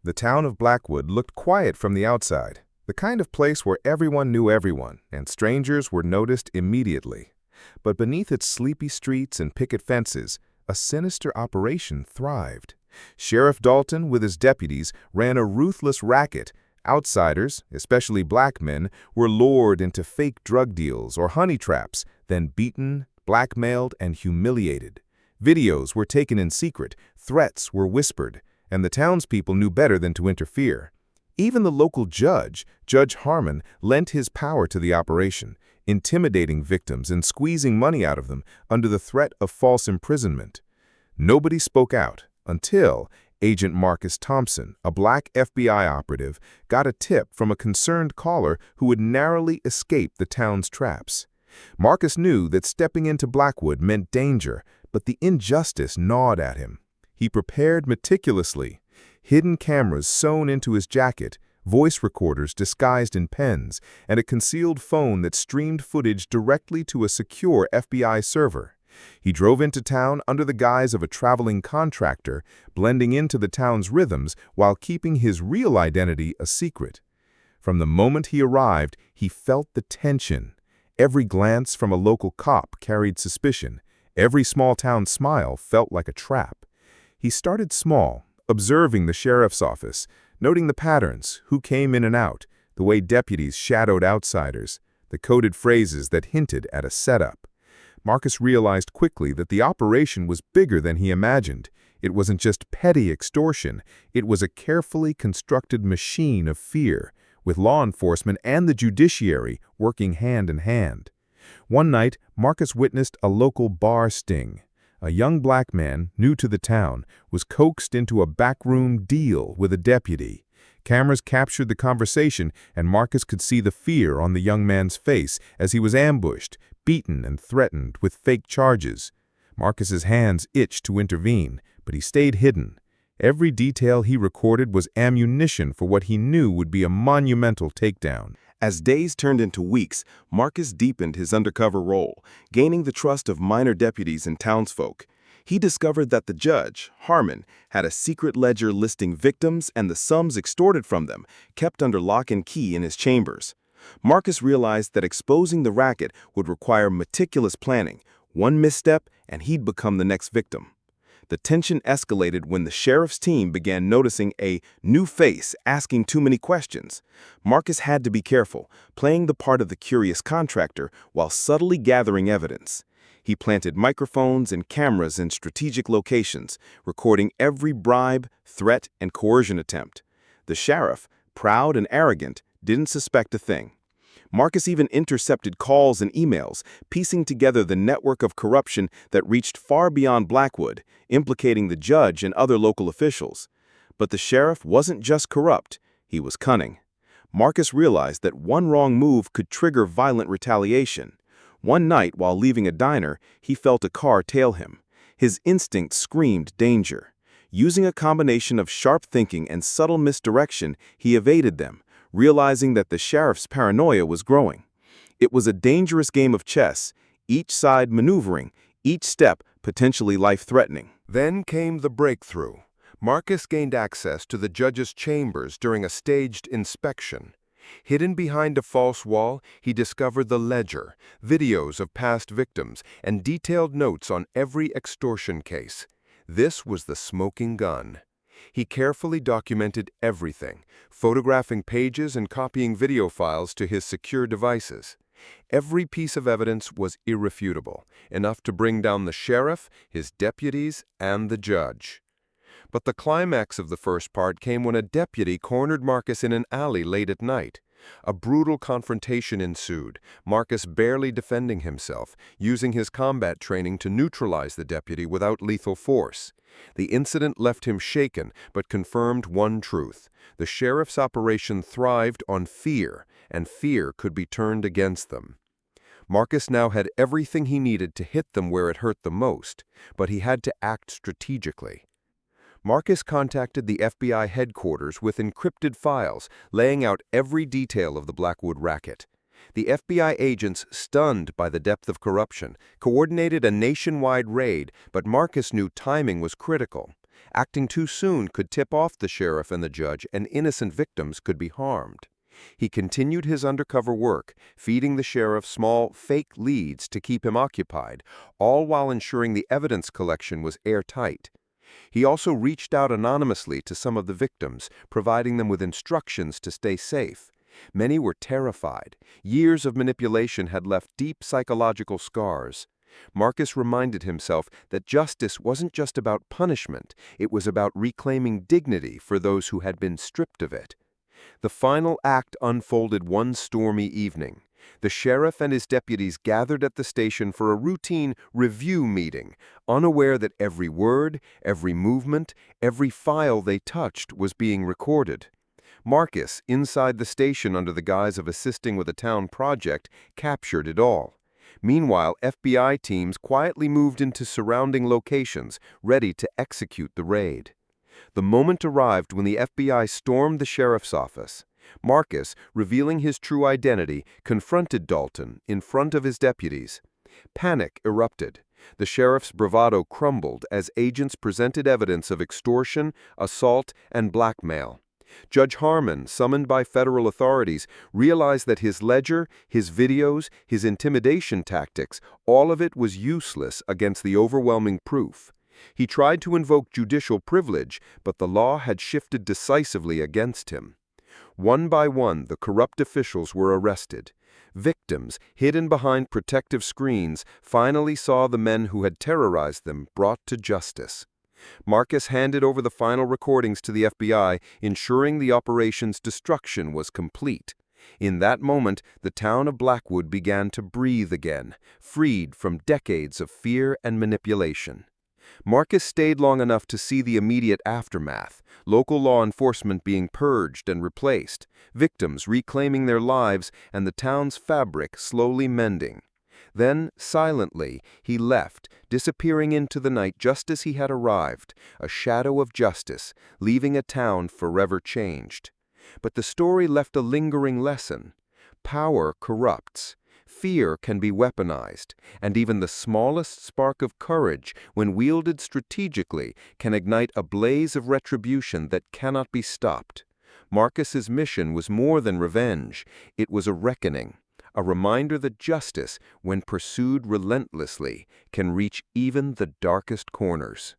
The town of Blackwood looked quiet from the outside, the kind of place where everyone knew everyone, and strangers were noticed immediately. But beneath its sleepy streets and picket fences, a sinister operation thrived. Sheriff Dalton, with his deputies, ran a ruthless racket. Outsiders, especially black men, were lured into fake drug deals or honey traps, then beaten, blackmailed, and humiliated. Videos were taken in secret, threats were whispered, and the townspeople knew better than to interfere. Even the local judge, Judge Harmon, lent his power to the operation, intimidating victims and squeezing money out of them under the threat of false imprisonment. Nobody spoke out until Agent Marcus Thompson, a black FBI operative, got a tip from a concerned caller who had narrowly escaped the town's traps. Marcus knew that stepping into Blackwood meant danger, but the injustice gnawed at him. He prepared meticulously, hidden cameras sewn into his jacket, voice recorders disguised in pens, and a concealed phone that streamed footage directly to a secure FBI server. He drove into town under the guise of a traveling contractor, blending into the town's rhythms while keeping his real identity a secret. From the moment he arrived, he felt the tension. Every glance from a local cop carried suspicion. Every small-town smile felt like a trap. He started small, observing the sheriff's office, noting the patterns, who came in and out, the way deputies shadowed outsiders, the coded phrases that hinted at a setup. Marcus realized quickly that the operation was bigger than he imagined. It wasn't just petty extortion, it was a carefully constructed machine of fear, with law enforcement and the judiciary working hand in hand. One night, Marcus witnessed a local bar sting. A young black man, new to the town, was coaxed into a backroom deal with a deputy. Cameras captured the conversation, and Marcus could see the fear on the young man's face as he was ambushed, beaten, and threatened with fake charges. Marcus's hands itched to intervene, but he stayed hidden. Every detail he recorded was ammunition for what he knew would be a monumental takedown. As days turned into weeks, Marcus deepened his undercover role, gaining the trust of minor deputies and townsfolk. He discovered that the judge, Harmon, had a secret ledger listing victims and the sums extorted from them, kept under lock and key in his chambers. Marcus realized that exposing the racket would require meticulous planning. One misstep, and he'd become the next victim. The tension escalated when the sheriff's team began noticing a new face asking too many questions. Marcus had to be careful, playing the part of the curious contractor while subtly gathering evidence. He planted microphones and cameras in strategic locations, recording every bribe, threat, and coercion attempt. The sheriff, proud and arrogant, didn't suspect a thing. Marcus even intercepted calls and emails, piecing together the network of corruption that reached far beyond Blackwood, implicating the judge and other local officials. But the sheriff wasn't just corrupt, he was cunning. Marcus realized that one wrong move could trigger violent retaliation. One night, while leaving a diner, he felt a car tail him. His instinct screamed danger. Using a combination of sharp thinking and subtle misdirection, he evaded them, realizing that the sheriff's paranoia was growing. It was a dangerous game of chess, each side maneuvering, each step potentially life-threatening. Then came the breakthrough. Marcus gained access to the judge's chambers during a staged inspection. Hidden behind a false wall, he discovered the ledger, videos of past victims, and detailed notes on every extortion case. This was the smoking gun. He carefully documented everything, photographing pages and copying video files to his secure devices. Every piece of evidence was irrefutable, enough to bring down the sheriff, his deputies, and the judge. But the climax of the first part came when a deputy cornered Marcus in an alley late at night. A brutal confrontation ensued, Marcus barely defending himself, using his combat training to neutralize the deputy without lethal force. The incident left him shaken, but confirmed one truth. The sheriff's operation thrived on fear, and fear could be turned against them. Marcus now had everything he needed to hit them where it hurt the most, but he had to act strategically. Marcus contacted the FBI headquarters with encrypted files, laying out every detail of the Blackwood racket. The FBI agents, stunned by the depth of corruption, coordinated a nationwide raid, but Marcus knew timing was critical. Acting too soon could tip off the sheriff and the judge, and innocent victims could be harmed. He continued his undercover work, feeding the sheriff small, fake leads to keep him occupied, all while ensuring the evidence collection was airtight. He also reached out anonymously to some of the victims, providing them with instructions to stay safe. Many were terrified. Years of manipulation had left deep psychological scars. Marcus reminded himself that justice wasn't just about punishment, it was about reclaiming dignity for those who had been stripped of it. The final act unfolded one stormy evening. The sheriff and his deputies gathered at the station for a routine review meeting, unaware that every word, every movement, every file they touched was being recorded. Marcus, inside the station under the guise of assisting with a town project, captured it all. Meanwhile, FBI teams quietly moved into surrounding locations, ready to execute the raid. The moment arrived when the FBI stormed the sheriff's office. Marcus, revealing his true identity, confronted Dalton in front of his deputies. Panic erupted. The sheriff's bravado crumbled as agents presented evidence of extortion, assault, and blackmail. Judge Harmon, summoned by federal authorities, realized that his ledger, his videos, his intimidation tactics, all of it was useless against the overwhelming proof. He tried to invoke judicial privilege, but the law had shifted decisively against him. One by one, the corrupt officials were arrested. Victims, hidden behind protective screens, finally saw the men who had terrorized them brought to justice. Marcus handed over the final recordings to the FBI, ensuring the operation's destruction was complete. In that moment, the town of Blackwood began to breathe again, freed from decades of fear and manipulation. Marcus stayed long enough to see the immediate aftermath, local law enforcement being purged and replaced, victims reclaiming their lives, and the town's fabric slowly mending. Then, silently, he left, disappearing into the night just as he had arrived, a shadow of justice, leaving a town forever changed. But the story left a lingering lesson. Power corrupts. Fear can be weaponized, and even the smallest spark of courage, when wielded strategically, can ignite a blaze of retribution that cannot be stopped. Marcus's mission was more than revenge. It was a reckoning. A reminder that justice, when pursued relentlessly, can reach even the darkest corners.